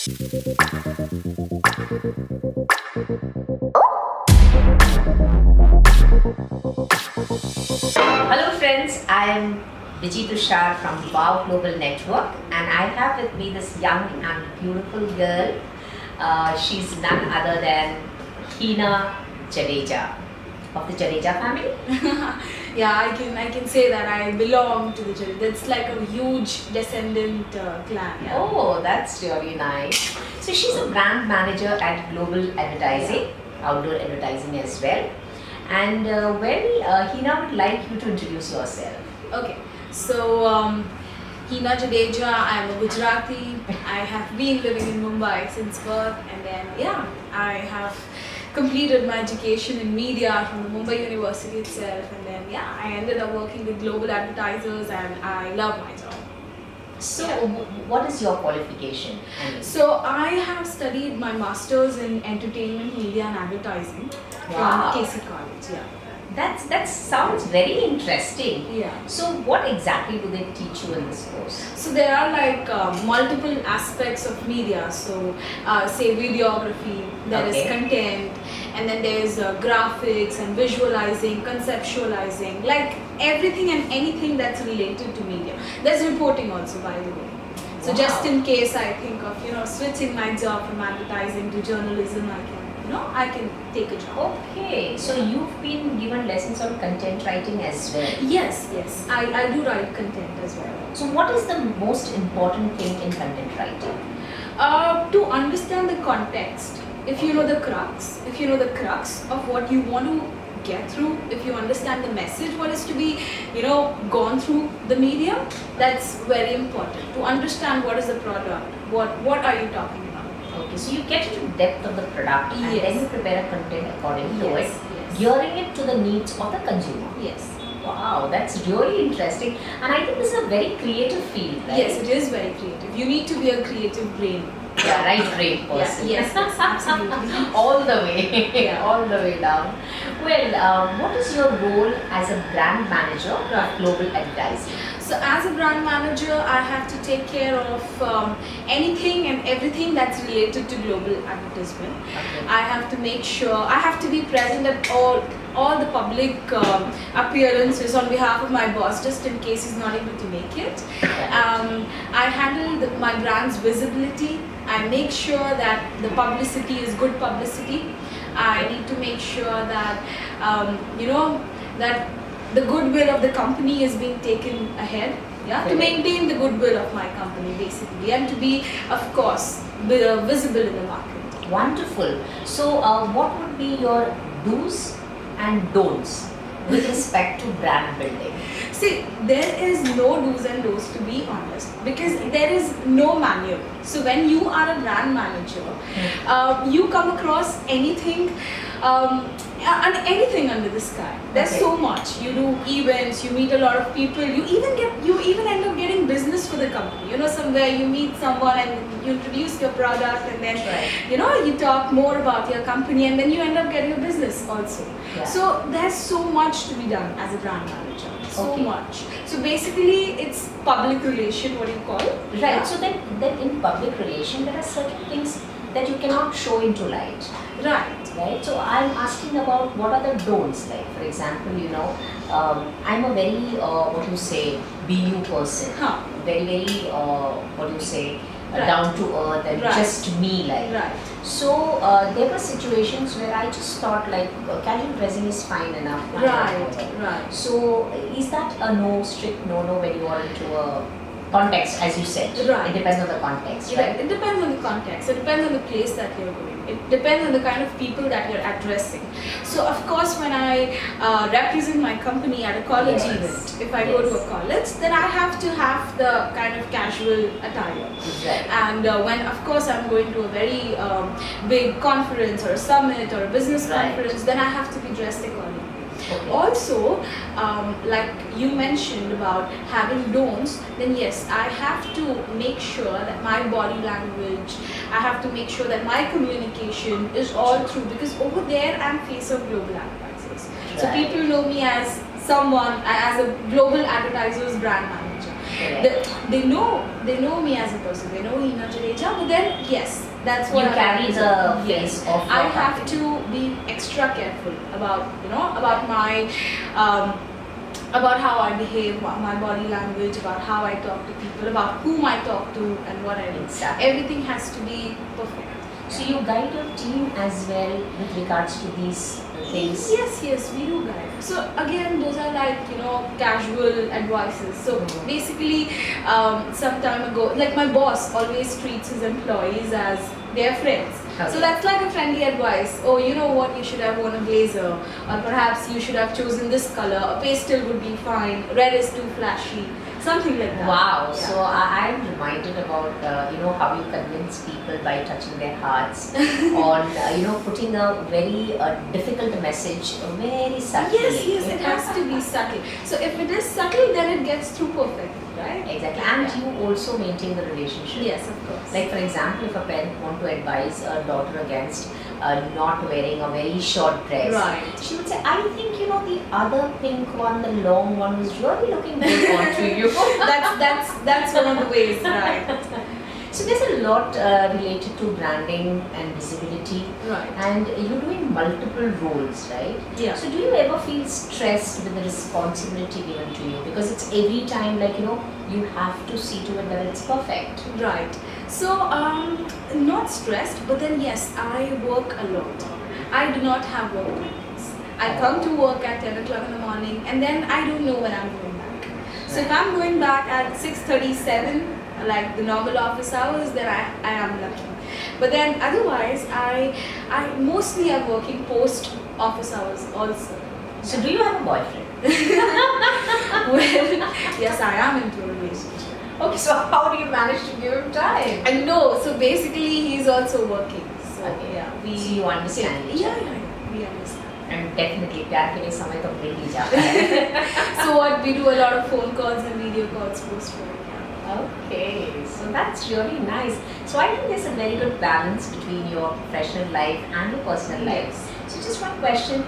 Hello friends, I am Tushar from Wow Global Network, and I have with me this young and beautiful girl. She's none other than Heena Jadeja of the Jadeja family. Yeah, I can say that I belong to the Jadeja. That's like a huge descendant clan. Yeah. Oh, that's really nice. So she's a brand manager at Global Advertising, outdoor advertising as well. And Heena would like you to introduce yourself. Okay, so Heena Jadeja, I'm a Gujarati. I have been living in Mumbai since birth, and then I have completed my education in media from the Mumbai University itself, and then I ended up working with global advertisers, and I love my job. So, what is your qualification? So, I have studied my master's in entertainment, media, and advertising from KC College. Yeah. That sounds very interesting. Yeah. So what exactly do they teach you in this course? So there are like multiple aspects of media. So say videography, there is content, and then there's graphics and visualizing, conceptualizing, like everything and anything that's related to media. There's reporting also, by the way. So just in case I think of switching my job from advertising to journalism, I can take a job. Okay, so you've been given lessons on content writing as well. Yes, I do write content as well. So what is the most important thing in content writing? To understand the context. If you know the crux of what you want to get through, if you understand the message, what is to be, gone through the medium, that's very important. To understand what is the product, what are you talking about. Okay, so you get into depth of the product and then you prepare a content according to it, gearing it to the needs of the consumer. Yes. Wow, that's really interesting. And I think this is a very creative field, right? Yes, it is very creative. You need to be a creative brain. Yeah, right brain person. Yes, absolutely. All the way, all the way down. Well, what is your role as a brand manager of global advertising? So as a brand manager, I have to take care of anything and everything that's related to global advertisement. Okay. I have to make sure, I have to be present at all the public appearances on behalf of my boss, just in case he's not able to make it. I handle my brand's visibility. I make sure that the publicity is good publicity. I need to make sure that, that the goodwill of the company is being taken ahead, to maintain the goodwill of my company basically, and to be, of course, visible in the market. Wonderful. So what would be your do's and don'ts with respect to brand building? See, there is no do's and don'ts, to be honest, because there is no manual. So when you are a brand manager, you come across anything and anything under the sky. There's so much. You do events, you meet a lot of people, you even end up getting business for the company. Somewhere you meet someone and you introduce your product, and then you talk more about your company, and then you end up getting a business also. So there's so much to be done as a brand manager. So much. So basically it's public relation, what you call it. Right. So then in public relation there are certain things that you cannot show into light. Right. So I'm asking about what are the don'ts. Like for example, I'm a very BU person. Very down to earth and just me like. So there were situations where I just thought like casual dressing is fine enough. Right. So is that a strict no when you are into a context, as you said? Right. It depends on the context, right? It depends on the context. It depends on the place that you're going. It depends on the kind of people that you're addressing. So of course, when I represent my company at a college event, if I go to a college, then I have to have the kind of casual attire. Exactly. And when of course I'm going to a very big conference or a summit or a business conference, then I have to be dressed accordingly. Also, like you mentioned about having don'ts, then yes, I have to make sure that my body language, I have to make sure that my communication is all through, because over there I'm face of global advertisers. So people know me as a global advertisers brand manager. They know me as a person. They know Heena Jadeja, but then yes, that's what You carry the face of I your have company. to be extra careful about about my about how I behave, my body language, about how I talk to people, about whom I talk to, and what I do. Exactly. Everything has to be perfect. So you guide your team as well with regards to these things? Yes, we do guide. So again, those are like, casual advices. So basically, some time ago, like my boss always treats his employees as their friends. Okay. So that's like a friendly advice. Oh, you know what, you should have worn a blazer, or perhaps you should have chosen this color. A pastel would be fine. Red is too flashy. Something like that. Wow. Yeah. So I'm reminded about how you convince people by touching their hearts on putting a very difficult message very subtly. Yes, it has to be subtle. So if it is subtle, then it gets through perfectly, right? Exactly. And you also maintain the relationship. Yes, of course. Like for example, if a parent want to advise a daughter against not wearing a very short dress, Right. she would say, I think the other pink one, the long one, was really looking good onto you. that's one of the ways, right? So there's a lot related to branding and visibility, Right. and you're doing multiple roles, right? Yeah. So do you ever feel stressed with the responsibility given to you, because it's every time you have to see to it that it's perfect? Right. So, not stressed, but then yes, I work a lot. I do not have work plans. I come to work at 10 o'clock in the morning, and then I don't know when I'm going back. So if I'm going back at 6:37, like the normal office hours, then I am lucky. But then otherwise, I mostly am working post office hours also. So do you have a boyfriend? Well, yes, I am into a relationship. Okay, so how do you manage to give him time? And no, so basically he's also working. So Okay. yeah, So you understand each other. yeah, we understand. And definitely प्यार के लिए समय तो मिल ही जाता है. So what, we do a lot of phone calls and video calls post work. Okay, so that's really nice. So I think there's a very good balance between your professional life and your personal life. So just one question,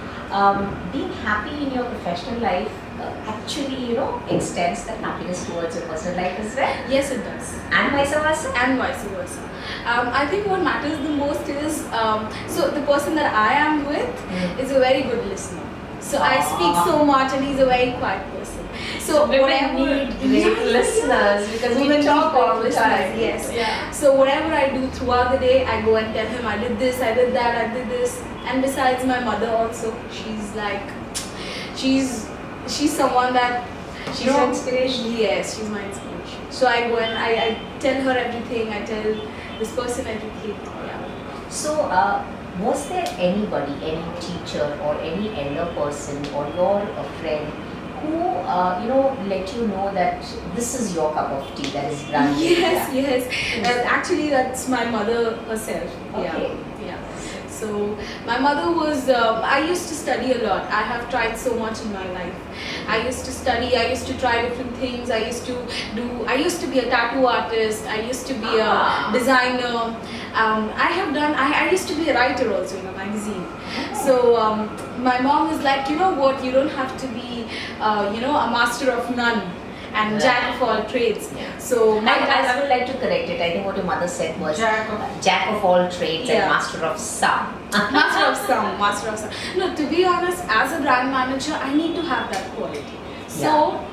being happy in your professional life actually extends that happiness towards your personal life as well? Yes, it does. And vice versa? And vice versa. I think what matters the most is, so the person that I am with is a very good listener. So I speak so much and he's a very quiet person. So women whatever need great listeners, because we women talk need all the listeners, time. Yes. Yeah. So whatever I do throughout the day, I go and tell him I did this, I did that, I did this. And besides my mother also, she's like, she's someone that She's your inspiration? Yes, she's my inspiration. So I go and I tell her everything. I tell this person everything. Yeah. So, was there anybody, any teacher or any elder person or your friend who, let you know that this is your cup of tea, that is branding? Yes. Actually, that's my mother herself. Okay. Yeah. So my mother was. I used to study a lot. I have tried so much in my life. I used to study. I used to try different things. I used to be a tattoo artist. I used to be a designer. I used to be a writer also in a magazine. So my mom was like, you know what? You don't have to be, a master of none and jack of all trades. Yeah. So I would like to correct it. I think what your mother said was jack of all trades and master of some. Master of some. No, to be honest, as a brand manager, I need to have that quality. So,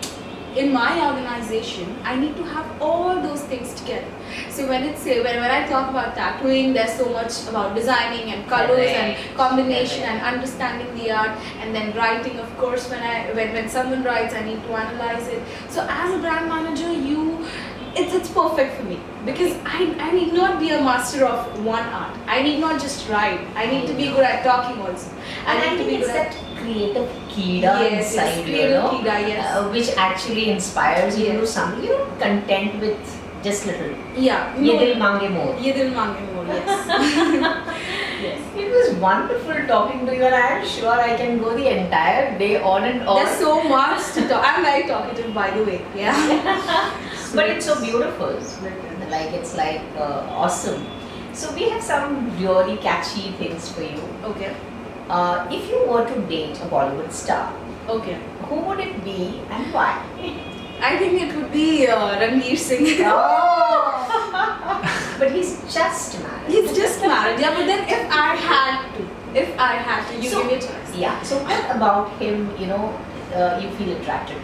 in my organization, I need to have all those things together. So when I talk about tattooing, there's so much about designing and colors and combination and understanding the art, and then writing. Of course, when someone writes, I need to analyze it. So as a brand manager, it's perfect for me, because I need not be a master of one art. I need not just write. I need to be good at talking also. I need to be good at creative kida inside, which actually inspires you to do something. You're not content with just little. Yeah. Ye dil mange more. Ye dil mange more. Yes. Yes. It was wonderful talking to you, and I am sure I can go the entire day on and on. There's so much to talk. I'm very talkative, by the way. Yeah. But it's so beautiful. It's like awesome. So we have some really catchy things for you. Okay. If you were to date a Bollywood star, Okay. who would it be and why? I think it would be Ranveer Singh. But he's just married. He's just married, yeah. But then if I had to, you So- give me a choice. Yeah. So what about him, you feel attracted to?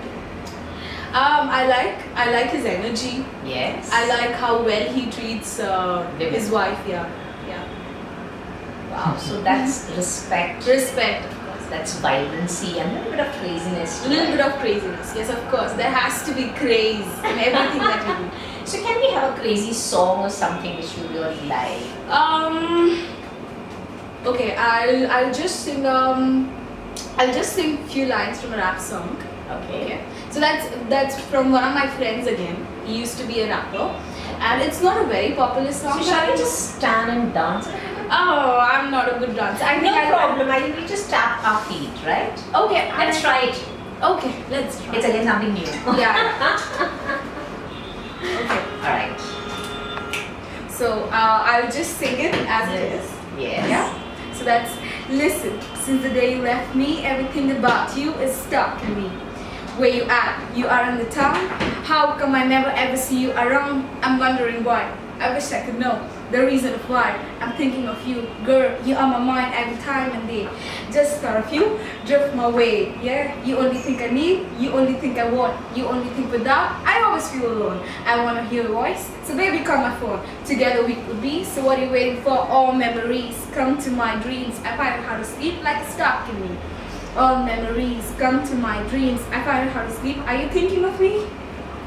I like his energy. Yes. I like how well he treats his wife. Yeah. Wow. So that's respect. Respect, of course. That's vibrancy and a little bit of craziness. A little bit of craziness. Yes, of course. There has to be craze in everything that we do. So can we have a crazy song or something which you really like? Okay, I'll just sing few lines from a rap song. Okay. So that's from one of my friends again. He used to be a rapper, and it's not a very popular song. So shall we just stand and dance? Oh, I'm not a good dancer. I think No problem. I think we just tap our feet, right? Okay, Let's try it. Okay, let's try. It's again something new. Yeah. Okay. All right. So I'll just sing it as it is. Yes. Yeah. So that's listen. Since the day you left me, everything about you is stuck in me. Where you at? You are in the town. How come I never ever see you around? I'm wondering why. I wish I could know the reason of why I'm thinking of you, girl. You are my mind every time and day. Just thought of you, drift my way. Yeah, you only think I need, you only think I want, you only think without. I always feel alone. I wanna hear your voice, so baby, call my phone. Together we could be. So what are you waiting for? All memories come to my dreams. I find it hard to sleep like a stalk in me. All memories come to my dreams. I find it hard to sleep. Are you thinking of me?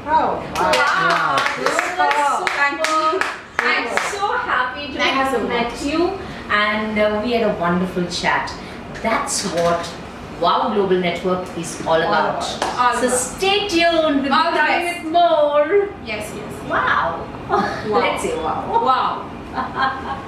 Oh, wow. This was so thankful. I'm so happy to Thank you have so met you, and we had a wonderful chat. That's what Wow Global Network is all about. All So about. stay tuned. We'll be All the coming best. with more. Yes. Wow. Wow. Let's say wow. Wow.